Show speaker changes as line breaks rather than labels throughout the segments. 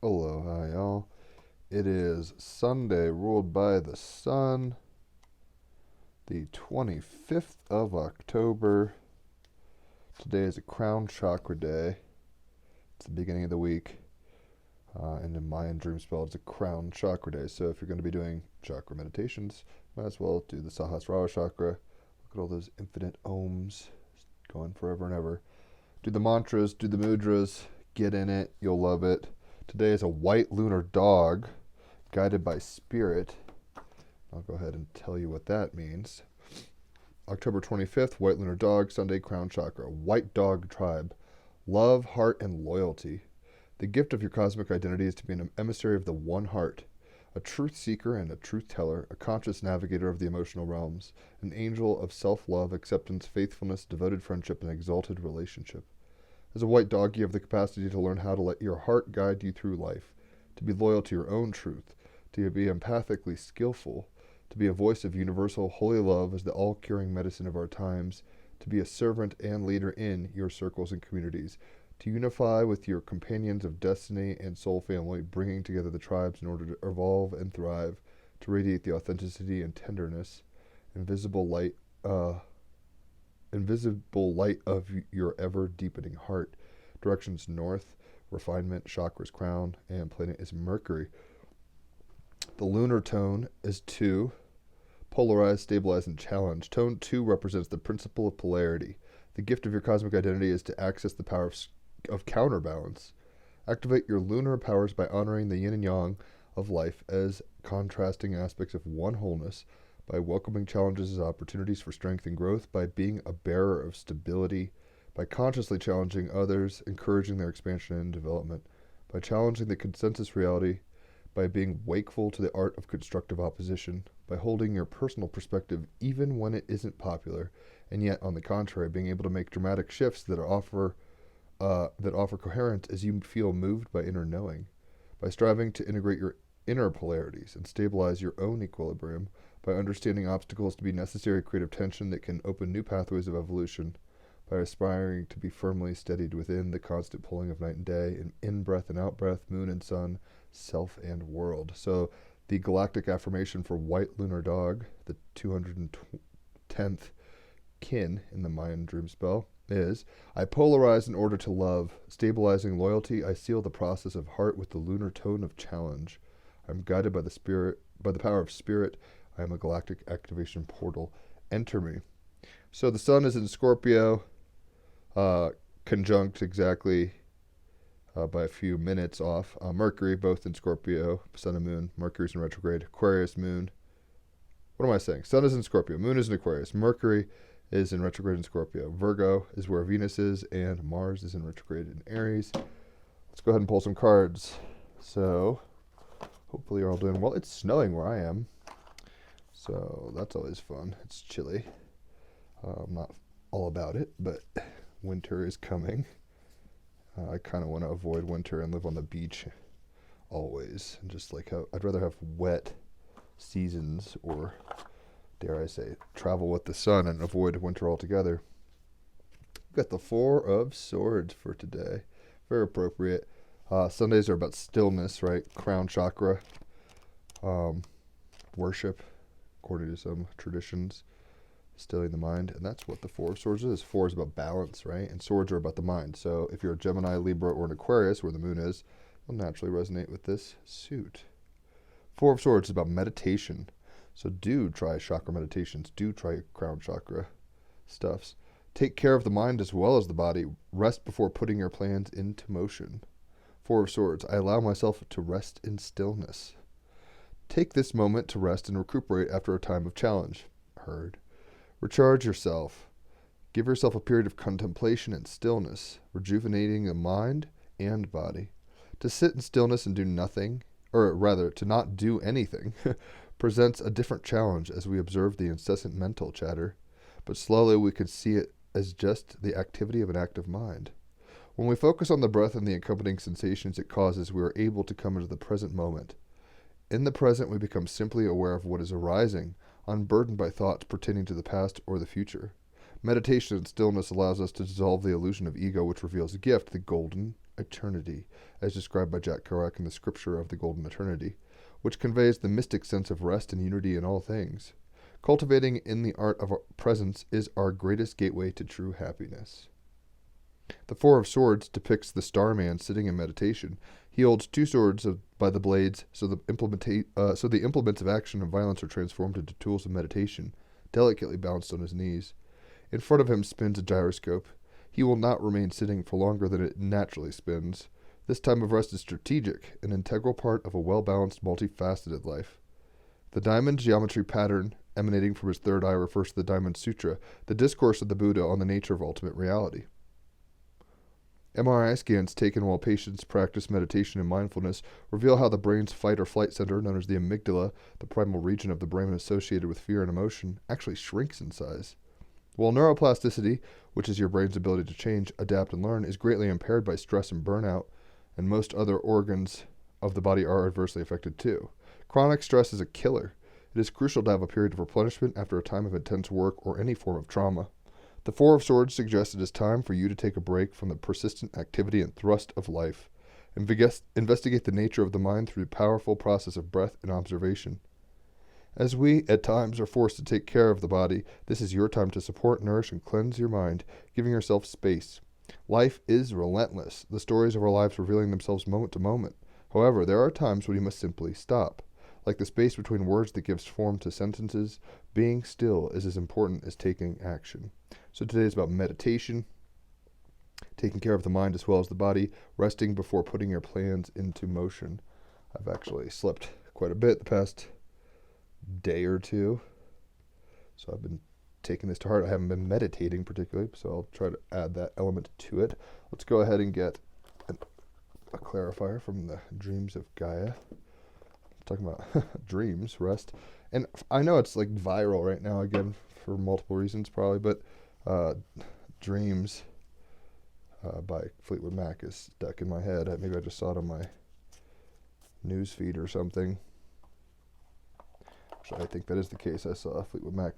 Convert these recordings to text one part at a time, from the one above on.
Aloha, y'all. It is Sunday, ruled by the sun, the 25th of October. Today is a crown chakra day. It's the beginning of the week. And in Mayan dream spell, it's a crown chakra day. So if you're going to be doing chakra meditations, might as well do the Sahasrara chakra. Look at all those infinite ohms going forever and ever. Do the mantras, do the mudras, get in it. You'll love it. Today is a white lunar dog guided by spirit. I'll go ahead and tell you what that means. October 25th, white lunar dog, Sunday, crown chakra, white dog tribe, love, heart, and loyalty. The gift of your cosmic identity is to be an emissary of the one heart, a truth seeker and a truth teller, a conscious navigator of the emotional realms, an angel of self-love, acceptance, faithfulness, devoted friendship, and exalted relationship. As a white dog, you have the capacity to learn how to let your heart guide you through life, to be loyal to your own truth, to be empathically skillful, to be a voice of universal holy love as the all-curing medicine of our times, to be a servant and leader in your circles and communities, to unify with your companions of destiny and soul family, bringing together the tribes in order to evolve and thrive, to radiate the authenticity and tenderness, invisible light of your ever-deepening heart. Directions north, refinement, chakras crown, and planet is Mercury. The lunar tone is 2, polarized, stabilize, and challenge. Tone 2 represents the principle of polarity. The gift of your cosmic identity is to access the power of counterbalance. Activate your lunar powers by honoring the yin and yang of life as contrasting aspects of one wholeness, by welcoming challenges as opportunities for strength and growth, by being a bearer of stability, by consciously challenging others, encouraging their expansion and development, by challenging the consensus reality, by being wakeful to the art of constructive opposition, by holding your personal perspective even when it isn't popular, and yet, on the contrary, being able to make dramatic shifts that offer coherence as you feel moved by inner knowing, by striving to integrate your inner polarities and stabilize your own equilibrium, by understanding obstacles to be necessary creative tension that can open new pathways of evolution, by aspiring to be firmly steadied within the constant pulling of night and day, and in-breath and out-breath, moon and sun, self and world. So the galactic affirmation for white lunar dog, the 210th kin in the Mayan dream spell, is, I polarize in order to love. Stabilizing loyalty, I seal the process of heart with the lunar tone of challenge. I'm guided by the power of spirit. I am a galactic activation portal. Enter me. So the sun is in Scorpio, conjunct exactly by a few minutes off. Mercury, both in Scorpio, sun and moon. Mercury's in retrograde. Aquarius, moon. What am I saying? Sun is in Scorpio. Moon is in Aquarius. Mercury is in retrograde in Scorpio. Virgo is where Venus is, and Mars is in retrograde in Aries. Let's go ahead and pull some cards. So, hopefully you're all doing well. It's snowing where I am, so that's always fun. It's chilly. I'm not all about it, but winter is coming. I kind of want to avoid winter and live on the beach always, and just like I'd rather have wet seasons, or dare I say, travel with the sun and avoid winter altogether. We've got the Four of Swords for today. Very appropriate. Sundays are about stillness, right? Crown chakra, worship, according to some traditions, stilling the mind, and that's what the Four of Swords is. Four is about balance, right? And swords are about the mind. So if you're a Gemini, Libra, or an Aquarius, where the moon is, you'll naturally resonate with this suit. Four of Swords is about meditation. So do try chakra meditations. Do try crown chakra stuffs. Take care of the mind as well as the body. Rest before putting your plans into motion. Four of Swords. I allow myself to rest in stillness. Take this moment to rest and recuperate after a time of challenge. Heard. Recharge yourself. Give yourself a period of contemplation and stillness, rejuvenating the mind and body. To sit in stillness and do nothing, or rather, to not do anything, presents a different challenge as we observe the incessant mental chatter, but slowly we can see it as just the activity of an active mind. When we focus on the breath and the accompanying sensations it causes, we are able to come into the present moment. In the present, we become simply aware of what is arising, unburdened by thoughts pertaining to the past or the future. Meditation and stillness allows us to dissolve the illusion of ego, which reveals a gift, the golden eternity, as described by Jack Kerouac in the Scripture of the Golden Eternity, which conveys the mystic sense of rest and unity in all things. Cultivating in the art of presence is our greatest gateway to true happiness. The Four of Swords depicts the Starman sitting in meditation. He holds two swords by the blades, so the implements of action and violence are transformed into tools of meditation, delicately balanced on his knees. In front of him spins a gyroscope. He will not remain sitting for longer than it naturally spins. This time of rest is strategic, an integral part of a well-balanced, multifaceted life. The diamond geometry pattern emanating from his third eye refers to the Diamond Sutra, the discourse of the Buddha on the nature of ultimate reality. MRI scans taken while patients practice meditation and mindfulness reveal how the brain's fight or flight center, known as the amygdala, the primal region of the brain associated with fear and emotion, actually shrinks in size. While neuroplasticity, which is your brain's ability to change, adapt, and learn, is greatly impaired by stress and burnout, and most other organs of the body are adversely affected too. Chronic stress is a killer. It is crucial to have a period of replenishment after a time of intense work or any form of trauma. The Four of Swords suggests it is time for you to take a break from the persistent activity and thrust of life. Investigate the nature of the mind through the powerful process of breath and observation. As we, at times, are forced to take care of the body, this is your time to support, nourish, and cleanse your mind, giving yourself space. Life is relentless, the stories of our lives revealing themselves moment to moment. However, there are times when you must simply stop. Like the space between words that gives form to sentences, being still is as important as taking action. So today is about meditation, taking care of the mind as well as the body, resting before putting your plans into motion. I've actually slept quite a bit the past day or two, so I've been taking this to heart. I haven't been meditating particularly, so I'll try to add that element to it. Let's go ahead and get a clarifier from the Dreams of Gaia. Talking about dreams, rest, and I know it's like viral right now again for multiple reasons probably, but Dreams by Fleetwood Mac is stuck in my head. Maybe I just saw it on my news feed or something. Actually, I think that is the case. I saw Fleetwood Mac,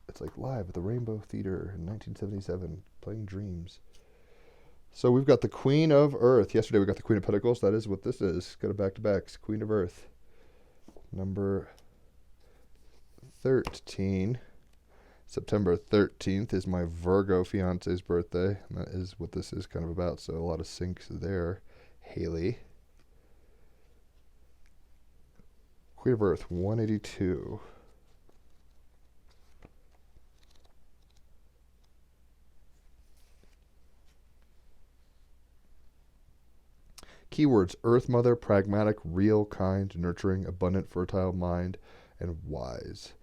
it's like live at the Rainbow Theater in 1977 playing Dreams. So we've got the Queen of Earth. Yesterday we got the Queen of Pentacles. That is what this is. Got it back to back. Queen of Earth. Number 13. September 13th is my Virgo fiance's birthday. And that is what this is kind of about. So a lot of syncs there. Haley. Queen of Earth, 182. Keywords: Earth Mother, pragmatic, real, kind, nurturing, abundant, fertile, mind, and wise.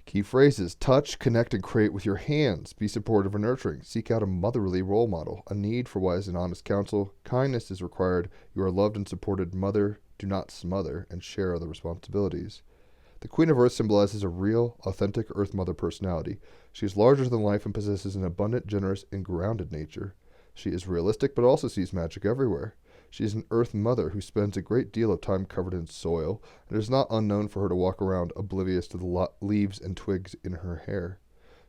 Key phrases: touch, connect, and create with your hands. Be supportive and nurturing. Seek out a motherly role model. A need for wise and honest counsel. Kindness is required. You are loved and supported. Mother, do not smother, and share other responsibilities. The Queen of Earth symbolizes a real, authentic Earth Mother personality. She is larger than life and possesses an abundant, generous, and grounded nature. She is realistic but also sees magic everywhere. She is an Earth Mother who spends a great deal of time covered in soil, and it is not unknown for her to walk around oblivious to the leaves and twigs in her hair.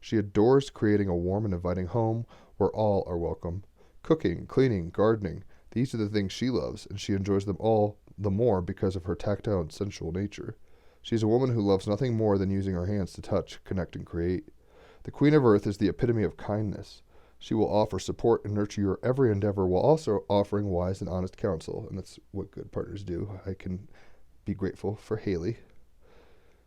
She adores creating a warm and inviting home where all are welcome. Cooking, cleaning, gardening, these are the things she loves, and she enjoys them all the more because of her tactile and sensual nature. She is a woman who loves nothing more than using her hands to touch, connect, and create. The Queen of Earth is the epitome of kindness. She will offer support and nurture your every endeavor while also offering wise and honest counsel, and that's what good partners do. I can be grateful for Haley.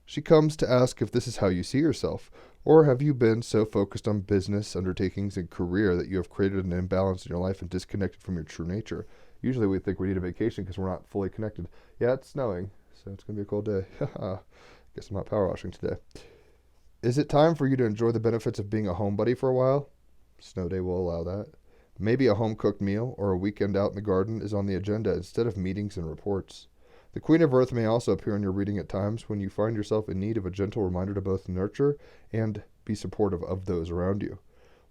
She comes to ask if this is how you see yourself, or have you been so focused on business, undertakings, and career that you have created an imbalance in your life and disconnected from your true nature? Usually we think we need a vacation because we're not fully connected. Yeah, it's snowing, so it's going to be a cold day. Guess I'm not power washing today. Is it time for you to enjoy the benefits of being a homebody for a while? Snow day will allow that. Maybe a home-cooked meal or a weekend out in the garden is on the agenda instead of meetings and reports. The Queen of Earth may also appear in your reading at times when you find yourself in need of a gentle reminder to both nurture and be supportive of those around you.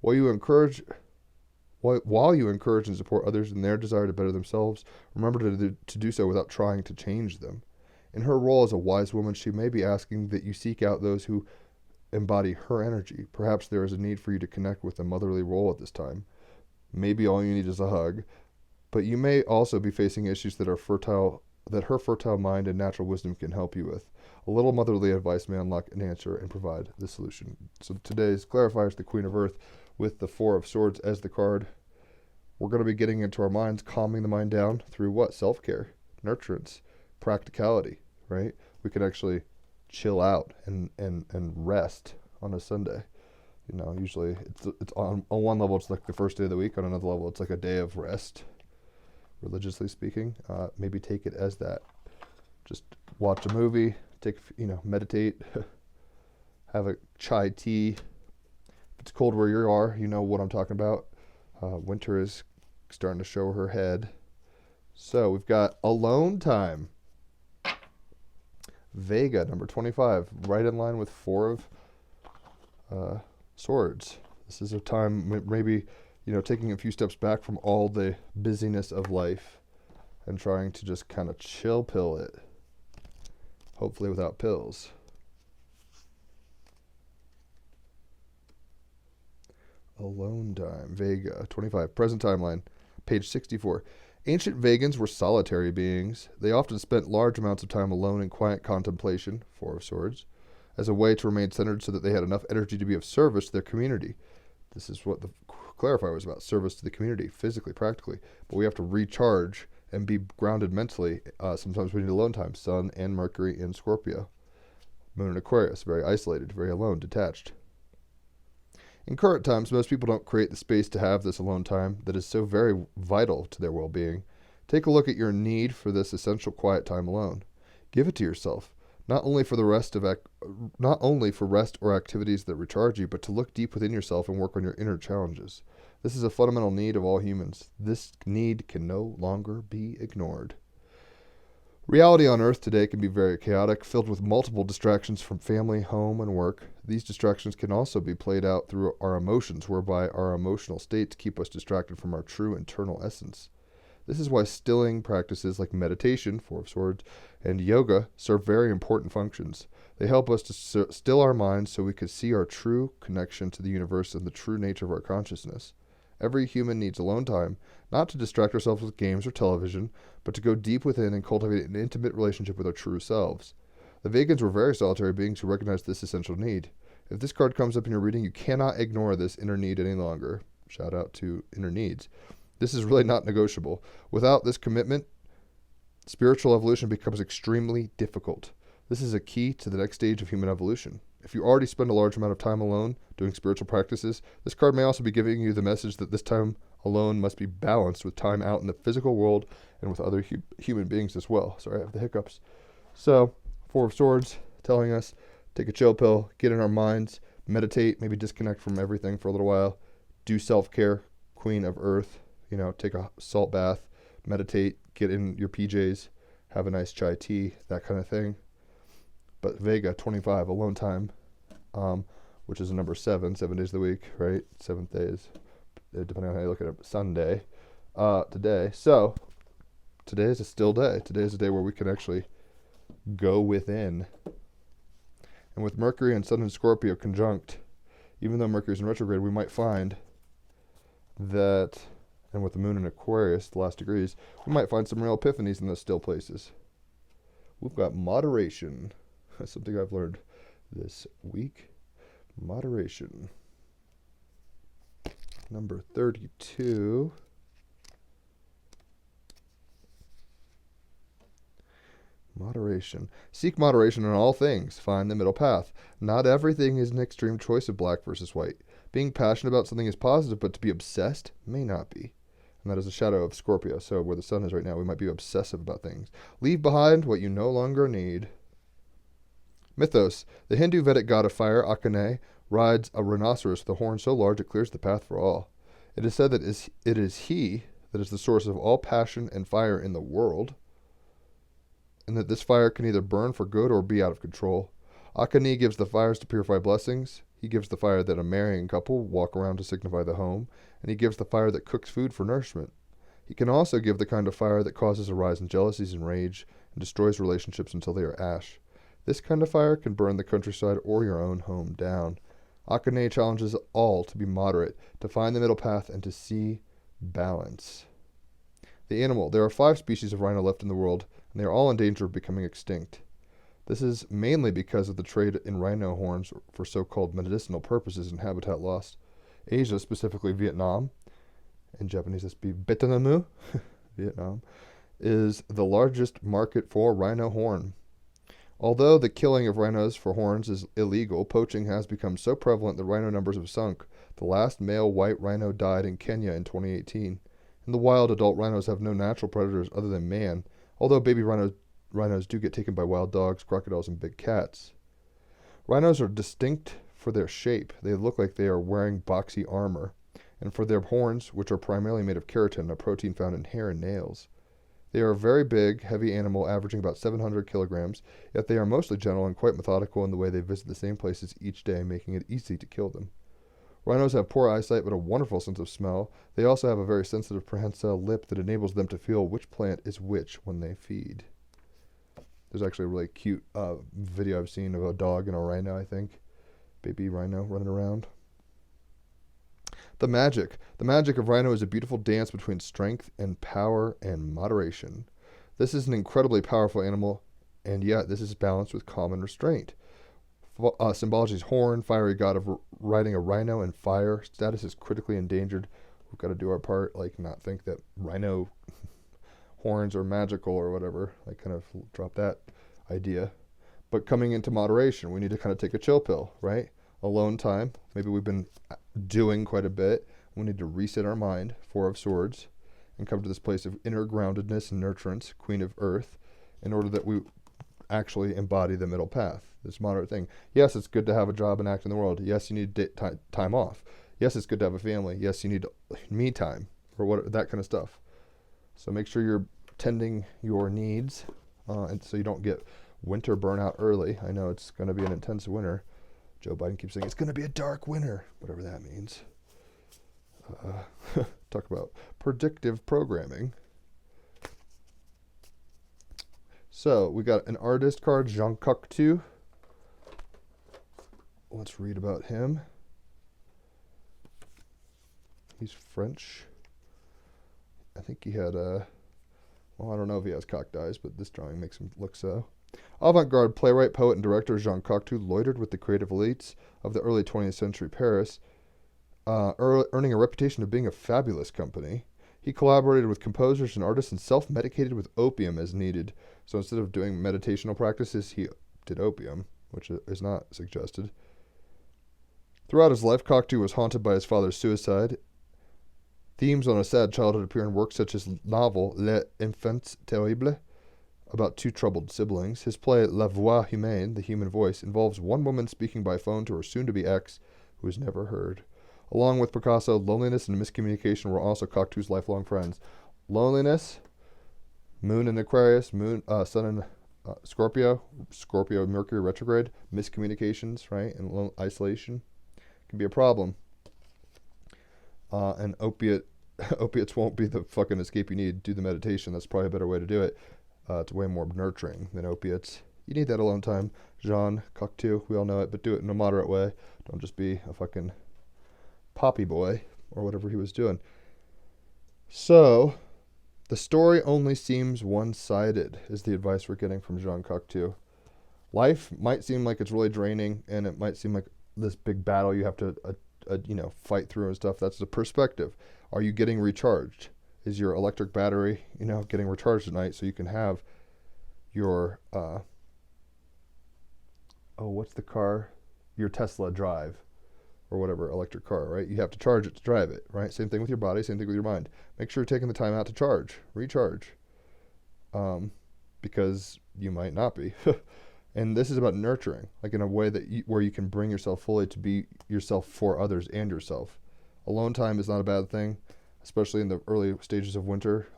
While you encourage and support others in their desire to better themselves, remember to do so without trying to change them. In her role as a wise woman, she may be asking that you seek out those who embody her energy. Perhaps there is a need for you to connect with a motherly role at this time. Maybe all you need is a hug, but you may also be facing issues that her fertile mind and natural wisdom can help you with. A little motherly advice may unlock an answer and provide the solution. So today's clarifier is the Queen of Earth with the Four of Swords as the card. We're going to be getting into our minds, calming the mind down through what? Self-care, nurturance, practicality, right? We can actually chill out and rest on a Sunday. You know, usually it's on one level, it's like the first day of the week. On another level, it's like a day of rest, religiously speaking. Maybe take it as that. Just watch a movie, meditate, have a chai tea. If it's cold where you are, you know what I'm talking about. Winter is starting to show her head. So we've got alone time. Vega, number 25, right in line with Four of Swords. This is a time maybe, taking a few steps back from all the busyness of life and trying to just kind of chill pill it. Hopefully without pills. Alone time. Vega, 25. Present timeline. Page 64. Ancient Vegans were solitary beings. They often spent large amounts of time alone in quiet contemplation, Four of Swords, as a way to remain centered so that they had enough energy to be of service to their community. This is what the clarifier was about, service to the community, physically, practically. But we have to recharge and be grounded mentally. Sometimes we need alone time. Sun and Mercury in Scorpio. Moon in Aquarius, very isolated, very alone, detached. In current times, most people don't create the space to have this alone time that is so very vital to their well-being. Take a look at your need for this essential quiet time alone. Give it to yourself, not only for rest or activities that recharge you, but to look deep within yourself and work on your inner challenges. This is a fundamental need of all humans. This need can no longer be ignored. Reality on Earth today can be very chaotic, filled with multiple distractions from family, home, and work. These distractions can also be played out through our emotions, whereby our emotional states keep us distracted from our true internal essence. This is why stilling practices like meditation, Four of Swords, and yoga serve very important functions. They help us to still our minds so we can see our true connection to the universe and the true nature of our consciousness. Every human needs alone time, not to distract ourselves with games or television, but to go deep within and cultivate an intimate relationship with our true selves. The Vegans were very solitary beings who recognized this essential need. If this card comes up in your reading, you cannot ignore this inner need any longer. Shout out to inner needs. This is really not negotiable. Without this commitment, spiritual evolution becomes extremely difficult. This is a key to the next stage of human evolution. If you already spend a large amount of time alone doing spiritual practices, this card may also be giving you the message that this time alone must be balanced with time out in the physical world and with other human beings as well. Sorry, I have the hiccups. So, Four of Swords telling us, take a chill pill, get in our minds, meditate, maybe disconnect from everything for a little while, do self-care, Queen of Earth, take a salt bath, meditate, get in your PJs, have a nice chai tea, that kind of thing. But Vega, 25, alone time, which is a number 7 days of the week, right? 7th days, depending on how you look at it, Sunday, today. So, today is a still day. Today is a day where we can actually go within. And with Mercury and Sun and Scorpio conjunct, even though Mercury's in retrograde, we might find that, and with the Moon in Aquarius, the last degrees, we might find some real epiphanies in those still places. We've got moderation. That's something I've learned this week. Moderation. Number 32. Moderation. Seek moderation in all things. Find the middle path. Not everything is an extreme choice of black versus white. Being passionate about something is positive, but to be obsessed may not be. And that is a shadow of Scorpio. So where the sun is right now, we might be obsessive about things. Leave behind what you no longer need. Mythos. The Hindu Vedic god of fire, Akane, rides a rhinoceros with a horn so large it clears the path for all. It is said that it is he that is the source of all passion and fire in the world, and that this fire can either burn for good or be out of control. Akane gives the fires to purify blessings. He gives the fire that a marrying couple walk around to signify the home, and he gives the fire that cooks food for nourishment. He can also give the kind of fire that causes a rise in jealousies and rage and destroys relationships until they are ash. This kind of fire can burn the countryside or your own home down. Akane challenges all to be moderate, to find the middle path, and to see balance. The animal. There are 5 species of rhino left in the world, and they are all in danger of becoming extinct. This is mainly because of the trade in rhino horns for so-called medicinal purposes and habitat loss. Asia, specifically Vietnam, in Japanese this be Vietnamu, Vietnam, is the largest market for rhino horn. Although the killing of rhinos for horns is illegal, poaching has become so prevalent that rhino numbers have sunk. The last male white rhino died in Kenya in 2018. In the wild, adult rhinos have no natural predators other than man, although baby rhinos do get taken by wild dogs, crocodiles, and big cats. Rhinos are distinct for their shape. They look like they are wearing boxy armor, and for their horns, which are primarily made of keratin, a protein found in hair and nails. They are a very big, heavy animal, averaging about 700 kilograms, yet they are mostly gentle and quite methodical in the way they visit the same places each day, making it easy to kill them. Rhinos have poor eyesight but a wonderful sense of smell. They also have a very sensitive prehensile lip that enables them to feel which plant is which when they feed. There's actually a really cute video I've seen of a dog and a rhino, I think. Baby rhino running around. The magic. The magic of rhino is a beautiful dance between strength and power and moderation. This is an incredibly powerful animal, and yet this is balanced with calm and restraint. Symbology's horn, fiery god of riding a rhino, and fire. Status is critically endangered. We've got to do our part, like not think that rhino horns are magical or whatever. Like kind of drop that idea. But coming into moderation, we need to kind of take a chill pill, right? Alone time. Maybe we've been doing quite a bit. We need to reset our mind, 4 of Swords, and come to this place of inner groundedness and nurturance, Queen of Earth, in order that we actually embody the middle path, this moderate thing. Yes, it's good to have a job and act in the world. Yes, you need time off. Yes, it's good to have a family. Yes, you need me time, or that kind of stuff. So make sure you're tending your needs, and so you don't get winter burnout early. I know it's going to be an intense winter. Joe Biden keeps saying it's going to be a dark winter, whatever that means. Talk about predictive programming. So we got an artist card, Jean Cocteau. Let's read about him. He's French. I think he had well, I don't know if he has cocked eyes, but this drawing makes him look so. Avant-garde playwright, poet, and director Jean Cocteau loitered with the creative elites of the early 20th century Paris, earning a reputation of being a fabulous company. He collaborated with composers and artists and self-medicated with opium as needed. So instead of doing meditational practices, he did opium, which is not suggested. Throughout his life, Cocteau was haunted by his father's suicide. Themes on a sad childhood appear in works such as novel Les Enfants Terribles, about 2 troubled siblings. His play La Voix Humaine, The Human Voice, involves one woman speaking by phone to her soon-to-be ex, who is never heard. Along with Picasso, loneliness and miscommunication were also Cocteau's lifelong friends. Loneliness, Moon in Aquarius, Sun in Scorpio, Mercury retrograde, miscommunications, right, and isolation can be a problem. And opiates won't be the fucking escape you need. Do the meditation. That's probably a better way to do it. It's way more nurturing than opiates. You need that alone time. Jean Cocteau, we all know it, but do it in a moderate way. Don't just be a fucking poppy boy or whatever he was doing. So, the story only seems one-sided, is the advice we're getting from Jean Cocteau. Life might seem like it's really draining, and it might seem like this big battle you have to, fight through and stuff. That's the perspective. Are you getting recharged? Is your electric battery, getting recharged tonight so you can have your, what's the car? Your Tesla drive or whatever electric car, right? You have to charge it to drive it, right? Same thing with your body, same thing with your mind. Make sure you're taking the time out to recharge, because you might not be. And this is about nurturing, like in a way that where you can bring yourself fully to be yourself for others and yourself. Alone time is not a bad thing, especially in the early stages of winter.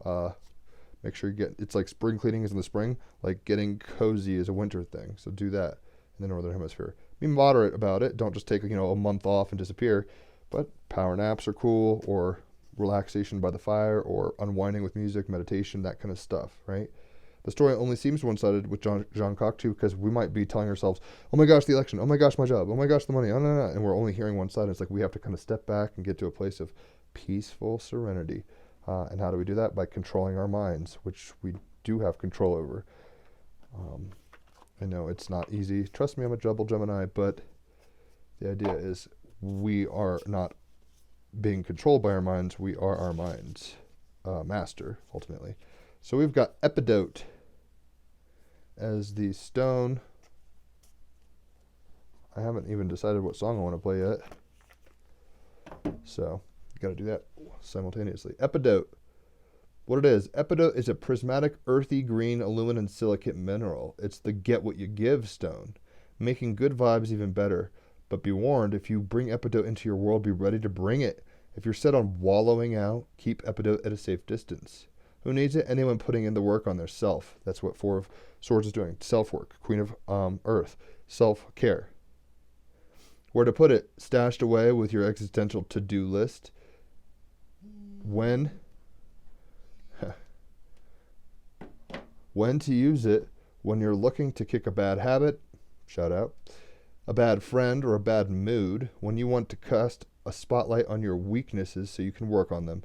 Make sure you it's like spring cleaning is in the spring, like getting cozy is a winter thing. So do that in the Northern Hemisphere. Be moderate about it. Don't just take, a month off and disappear. But power naps are cool, or relaxation by the fire, or unwinding with music, meditation, that kind of stuff, right? The story only seems one-sided with Jean Cocteau because we might be telling ourselves, oh my gosh, the election, oh my gosh, my job, oh my gosh, the money, oh no, and we're only hearing one side. It's like we have to kind of step back and get to a place of peaceful serenity. And how do we do that? By controlling our minds, which we do have control over. I know it's not easy. Trust me, I'm a double Gemini, but the idea is we are not being controlled by our minds. We are our mind's master, ultimately. So we've got Epidote as the stone. I haven't even decided what song I want to play yet. So you got to do that simultaneously. Epidote. What it is, Epidote is a prismatic, earthy green aluminum silicate mineral. It's the get what you give stone, making good vibes even better. But be warned, if you bring Epidote into your world, be ready to bring it. If you're set on wallowing out, keep Epidote at a safe distance. Who needs it? Anyone putting in the work on their self. That's what Four of Swords is doing. Self-work. Queen of Earth. Self-care. Where to put it? Stashed away with your existential to-do list. When to use it? When you're looking to kick a bad habit. Shout out. A bad friend or a bad mood. When you want to cast a spotlight on your weaknesses so you can work on them.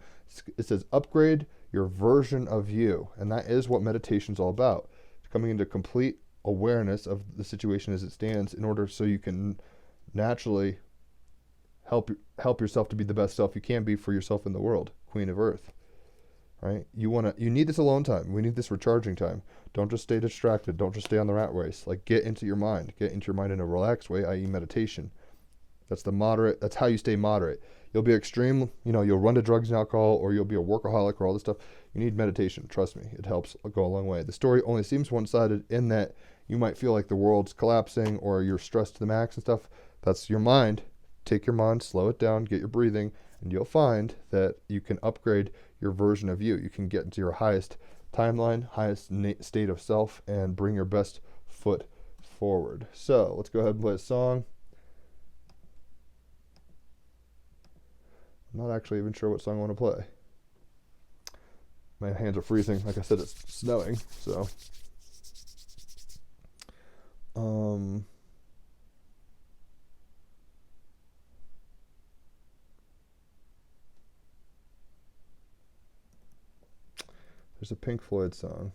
It says upgrade your version of you. And that is what meditation's all about. Coming into complete awareness of the situation as it stands in order so you can naturally help yourself to be the best self you can be for yourself in the world. Queen of Earth. Right? You need this alone time. We need this recharging time. Don't just stay distracted. Don't just stay on the rat race. Like, get into your mind. Get into your mind in a relaxed way, i.e. meditation. That's how you stay moderate. You'll be extreme, you'll run to drugs and alcohol, or you'll be a workaholic or all this stuff. You need meditation. Trust me. It helps go a long way. The story only seems one-sided in that you might feel like the world's collapsing or you're stressed to the max and stuff. That's your mind. Take your mind, slow it down, get your breathing, and you'll find that you can upgrade your version of you. You can get into your highest timeline, highest state of self, and bring your best foot forward. So let's go ahead and play a song. I'm not actually even sure what song I want to play. My hands are freezing. Like I said, it's snowing, so. There's a Pink Floyd song.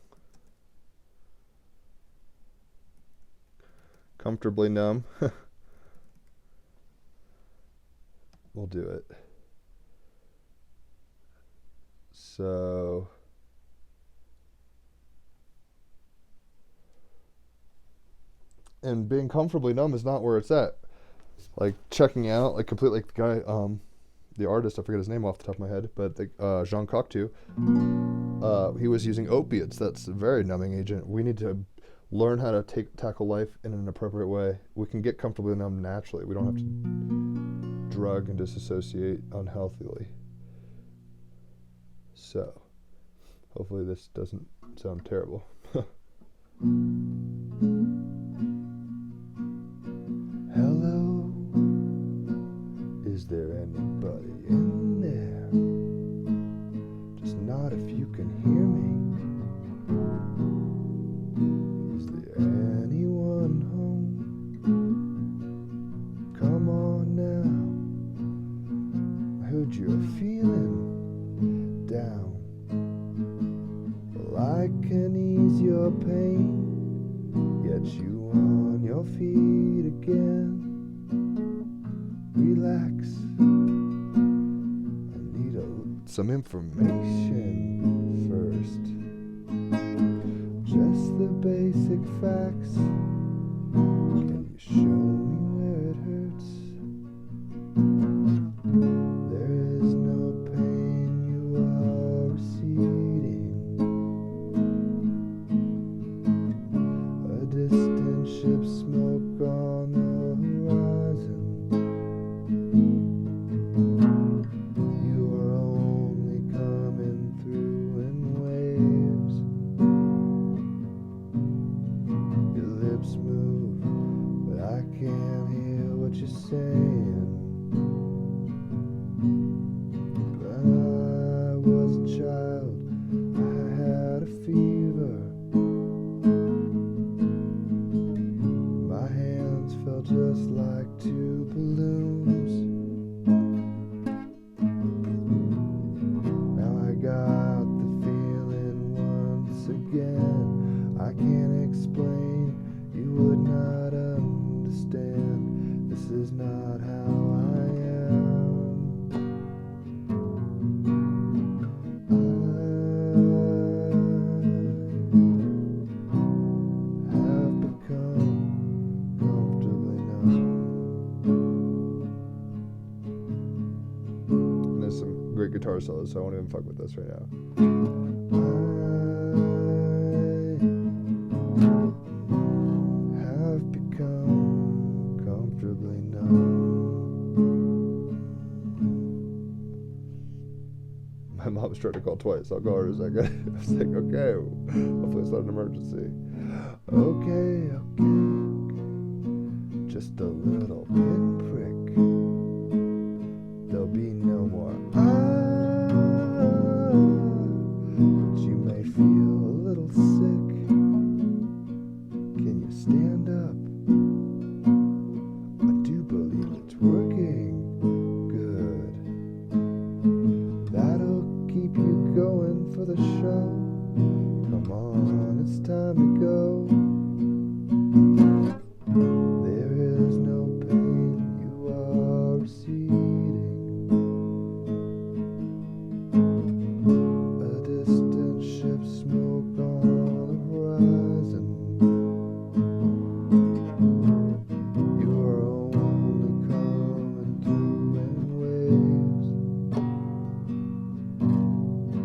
Comfortably Numb. We'll do it. So and being comfortably numb is not where it's at. Like checking out, like completely, like the guy, the artist, I forget his name off the top of my head, but the Jean Cocteau, he was using opiates. That's a very numbing agent. We need to learn how to tackle life in an appropriate way. We can get comfortably numb naturally. We don't have to drug and disassociate unhealthily. So, hopefully this doesn't sound terrible. Hello, is there anybody in there? Just not if you can hear me. Is there anyone home? Come on now, I heard you're feeling down. Well, I can ease your pain, get you on your feet again. Relax, I need some information first. Just the basic facts. Can you show me where it hurts? There is no pain, you are receding. A distant ship, smoke on the horizon. You are only coming through in waves. You live again. I can't explain, you would not understand. This is not how I am. I have become comfortably numb. And there's some great guitar solos, so I won't even fuck with this right now. I have become comfortably numb. My mom's tried to call twice. I'll call her in a second. I was like, okay, hopefully it's not an emergency. Okay. Just a little pinprick. There'll be no more but you may feel a little sick. Can you stand up? I do believe it's working. Good. That'll keep you going for the show. Come on, it's time to go. There is no pain, you are receding. A distant ship, smoke on the horizon. You are only coming through in waves.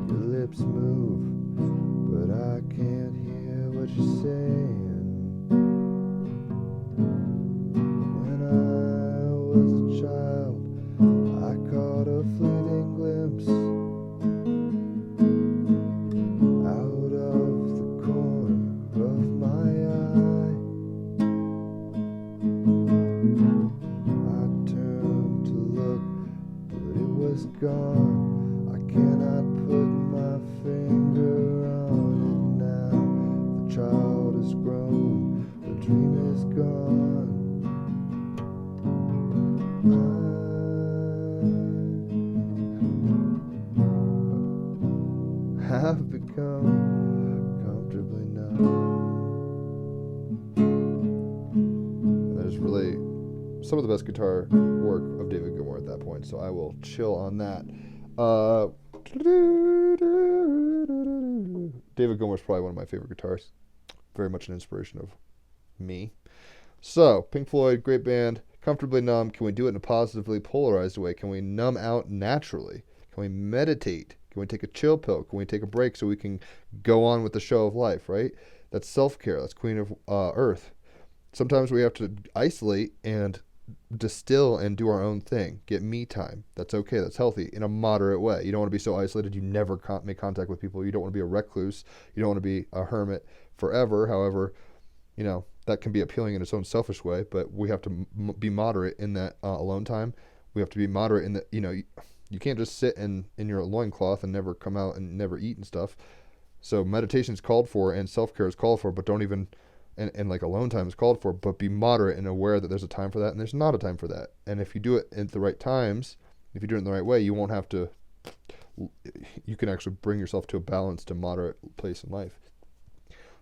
Your lips move, but I can't hear what you're saying. When I was a child, I caught a fleeting glimpse out of the corner of my eye. I turned to look, but it was gone. I cannot put my finger on it now. The child is grown, the dream is gone. I have become comfortably numb. And there's really some of the best guitar work of David Gilmour at that point, so I will chill on that. David Gilmour is probably one of my favorite guitarists. Very much an inspiration of me. So, Pink Floyd, great band. Comfortably numb. Can we do it in a positively polarized way? Can we numb out naturally? Can we meditate? Can we take a chill pill? Can we take a break so we can go on with the show of life, right? That's self-care. That's Queen of Earth. Sometimes we have to isolate and distill and do our own thing. Get me time. That's okay. That's healthy in a moderate way. You don't want to be so isolated you never make contact with people. You don't want to be a recluse. You don't want to be a hermit forever. However, you know, that can be appealing in its own selfish way, but we have to be moderate in that alone time. We have to be moderate in that, you know, you can't just sit in your loincloth and never come out and never eat and stuff. So meditation is called for and self-care is called for, but don't even, and like alone time is called for, but be moderate and aware that there's a time for that and there's not a time for that. And if you do it at the right times, if you do it in the right way, you won't have to, you can actually bring yourself to a balanced and moderate place in life.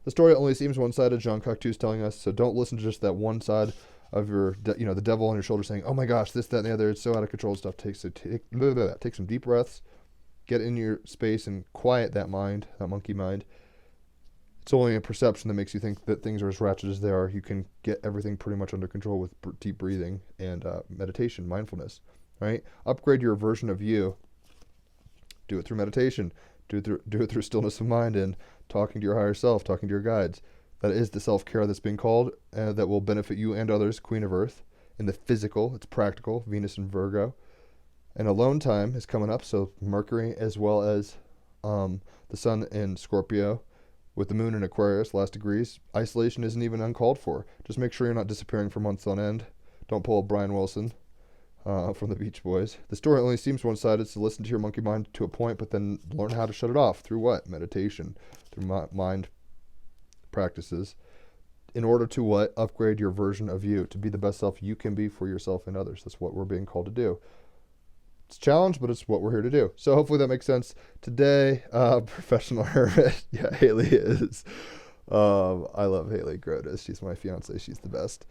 The story only seems one-sided, Jean Cocteau is telling us, so don't listen to just that one side of your, the devil on your shoulder saying, oh my gosh, this, that, and the other, it's so out of control stuff. Take some deep breaths, get in your space and quiet that mind, that monkey mind. It's only a perception that makes you think that things are as ratchet as they are. You can get everything pretty much under control with deep breathing and meditation, mindfulness, right? Upgrade your version of you. Do it through meditation. Do it through stillness of mind and talking to your higher self, talking to your guides. That is the self-care that's being called, that will benefit you and others, Queen of Earth. In the physical, it's practical, Venus and Virgo. And alone time is coming up, so Mercury as well as the Sun in Scorpio with the Moon in Aquarius, last degrees. Isolation isn't even uncalled for. Just make sure you're not disappearing for months on end. Don't pull a Brian Wilson from the Beach Boys. The story only seems one-sided, so listen to your monkey mind to a point, but then learn how to shut it off. Through what? Meditation. Through mind practices. In order to what? Upgrade your version of you. To be the best self you can be for yourself and others. That's what we're being called to do. It's a challenge, but it's what we're here to do. So hopefully that makes sense. Today, professional hermit. Yeah, Haley is. I love Haley Grotus. She's my fiance. She's the best.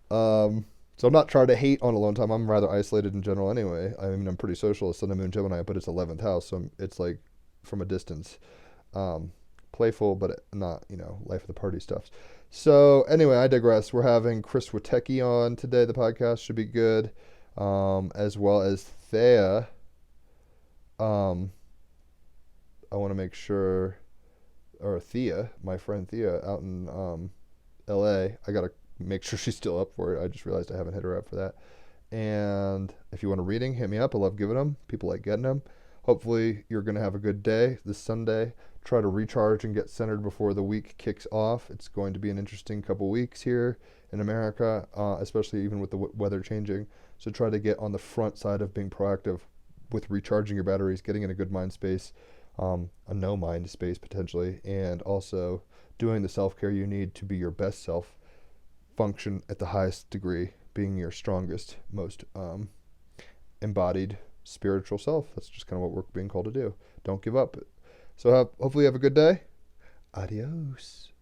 So I'm not trying to hate on alone time. I'm rather isolated in general anyway. I mean, I'm pretty social. It's Sun and Moon Gemini, but it's 11th house, so it's like from a distance. Playful, but not, life of the party stuff. So anyway, I digress. We're having Chris Witecki on today. The podcast should be good, as well as Thea. I want to make sure, or Thea, my friend Thea out in L.A. I got to make sure she's still up for it. I just realized I haven't hit her up for that. And if you want a reading, hit me up. I love giving them. People like getting them. Hopefully you're going to have a good day this Sunday. Try to recharge and get centered before the week kicks off. It's going to be an interesting couple weeks here in America, especially even with the weather changing. So try to get on the front side of being proactive with recharging your batteries, getting in a good mind space, a no mind space potentially, and also doing the self-care you need to be your best self, function at the highest degree, being your strongest, most embodied spiritual self. That's just kind of what we're being called to do. Don't give up. So hopefully you have a good day. Adios.